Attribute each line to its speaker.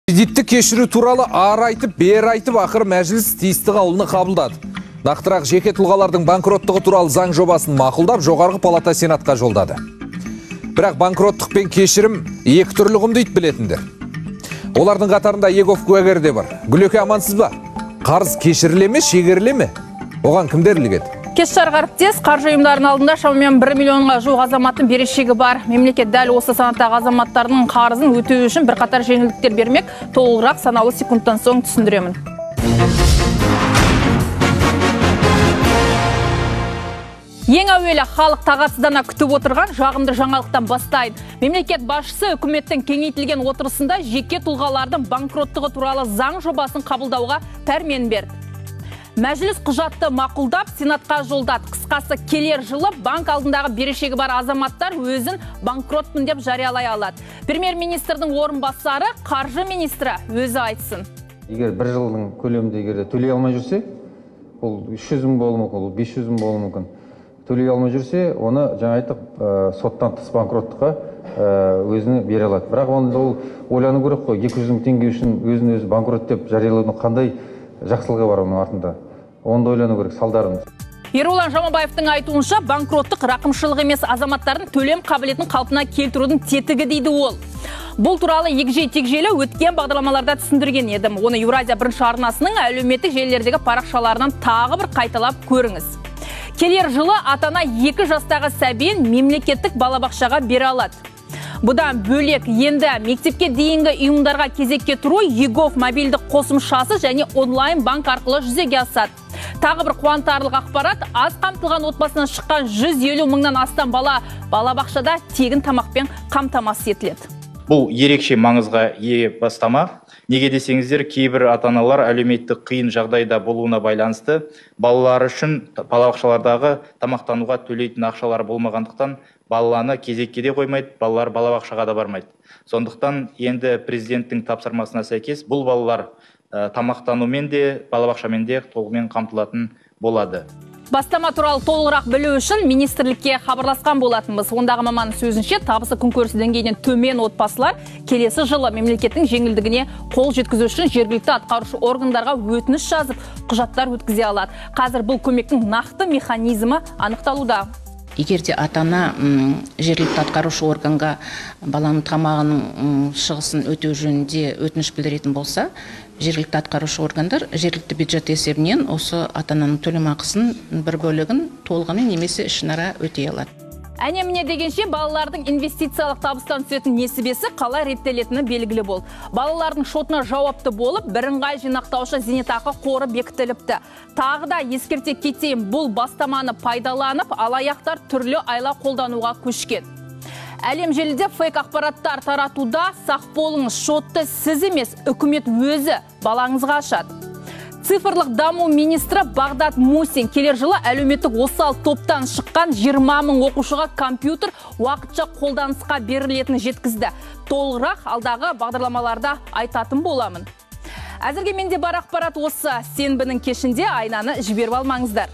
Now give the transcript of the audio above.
Speaker 1: Кредитті кешіру туралы ар айтып, бер айтып, ақыр мәжіліс тиісті қаулыны қабылдады. Нақтырақ жеке тұлғалардың банкроттығы туралы заң жобасын мақұлдап, жоғарғы палата сенатқа жолдады. Бірақ банкроттық пен кешірім екі түрлі ұғым дейді білетіндер. Олардың қатарында Егов куәгер де бар. Гүлеке, амансыз ба? Қарыз кешіріле ме, шегеріле ме? Оған кімдер ілігеді?
Speaker 2: Кеш жарғарыптес, қаржы ұйымдарының алдында шамамен 1 миллионға жуық азаматтың берешегі бар. Мемлекет дәл осы санаттағы азаматтардың қарызын өтеу үшін бірқатар жеңілдіктер бермек. Толығырақ санаулы секундтан соң түсіндіремін. Ең әуелі халық тағатсыздана күтіп отырған жағымды жаңалықтан бастайды. Мемлекет басшысы үкіметтің кеңейтілген отырысында жеке тұлғалардың банкроттығы туралы заң жобасын қабылдауға пәрмен берді. Мәжіліс құжатты мақұлдап, сенатқа жолдады. Қысқасы, келер жылы банк алдындағы берешегі бар азаматтар өзін банкротпын деп жариялай алады. Премьер-министрдің орынбасары, қаржы министрі өзі айтсын.
Speaker 3: Егер бір жылдың көлемінде егер төлей алмай жүрсе, ол 300 мың болуы мүмкін, ол 500 мың болуы мүмкін. Төлей алмай жүрсе, оны жаңа айтып, соттан тыс банкроттыққа өзіне бере алады. Бірақ онда ол ойлану керек қой, 200 мың теңге үшін өзін өзі банкрот деп жариялаудың қандай жақсылығы бар оның артында. Онда ойлану керек салдарын.
Speaker 2: Еролан Жамабаевтың айтуынша, банкроттық рақымшылық емес, азаматтардың төлем қабілетін қалпына келтірудің тетігі дейді ол. Бұл туралы егжей-тегжейлі өткен бағдарламаларда түсіндірген едім. Оны Еуразия бірінші арнасының әлеуметтік желілердегі парақшаларынан тағы бір қайталап көріңіз. Келер жылы атана 2 жастағы сәбиін мемлекеттік балабақшаға бере алады. Бұдан бөлек енді мектепке дейінгі ұйымдарға кезекке тұру Егов мобильдік қосымшасы және онлайн банк арқылы жүзеге асады. Тағы бір қуантарлық ақпарат, аз қамтылған отбасынан шыққан 150 мыңнан астам бала балабақшада тегін тамақпен қамтамасыз етіледі.
Speaker 4: Бұл ерекше маңызға ие бастама. Неге десеңіздер, кейбір ата-аналар әлеуметтік қиын жағдайда болуына байланысты балалары үшін балабақшалардағы тамақтануға төлейтін ақшалар болмағандықтан балаланы кезекке де қоймайды, балалар балабақшаға да бармайды. Сондықтан енді президенттің тапсырмасына сәйкес бұл балалар тамақтанумен де балабақшамен де толығымен қамтылатын болады.
Speaker 2: Бастама туралы толығырақ білу үшін министрлікке хабарласқан болатынбыз. Ондағы маман сөзінше, табысы күнкөріс деңгейінен төмен отбасылар келесі жылы мемлекеттің жеңілдігіне қол жеткізу үшін жергілікті атқарушы органдарға өтініш жазып, құжаттар өткізе алады. Қазір бұл көмектің нақты механизмі анықталуда.
Speaker 5: Егерде ата-ана жергілікті атқарушы органға баланың тамағының шығысын өтеу жөнінде өтініш білдіретін болса, жергілікті атқарушы органдар жергілікті бюджет есебінен осы ата-ананың төлемақысын бір бөлігін толығымен немесе ішінара өтей алады.
Speaker 2: Әне міне дегенше балалардың инвестициялық табыстан түсетін несібесі қалай реттелетіні белгілі бол. Балалардың шотына жауапты болып, бірыңғай жинақтаушы зейнетақы қоры бекітіліпті. Тағы да ескерте кетейін, бұл бастаманы пайдаланып, алаяқтар түрлі айла қолдануға көшкен. Әлем желіде фейк ақпараттар таратуда сақ болыңыз, шотты сіз емес, үкімет өзі балаңызға ашады. Цифрлық даму министрі Бағдат Мусин келер жылы әлеуметтік осал топтан шыққан 20 мың оқушыға компьютер уақытша қолданысқа берілетіні жеткізді. Толығырақ алдағы бағдарламаларда айтатын боламын. Әзірге менде бар ақпарат осы. Сенбінің кешінде айнаны жіберіп алмаңыздар.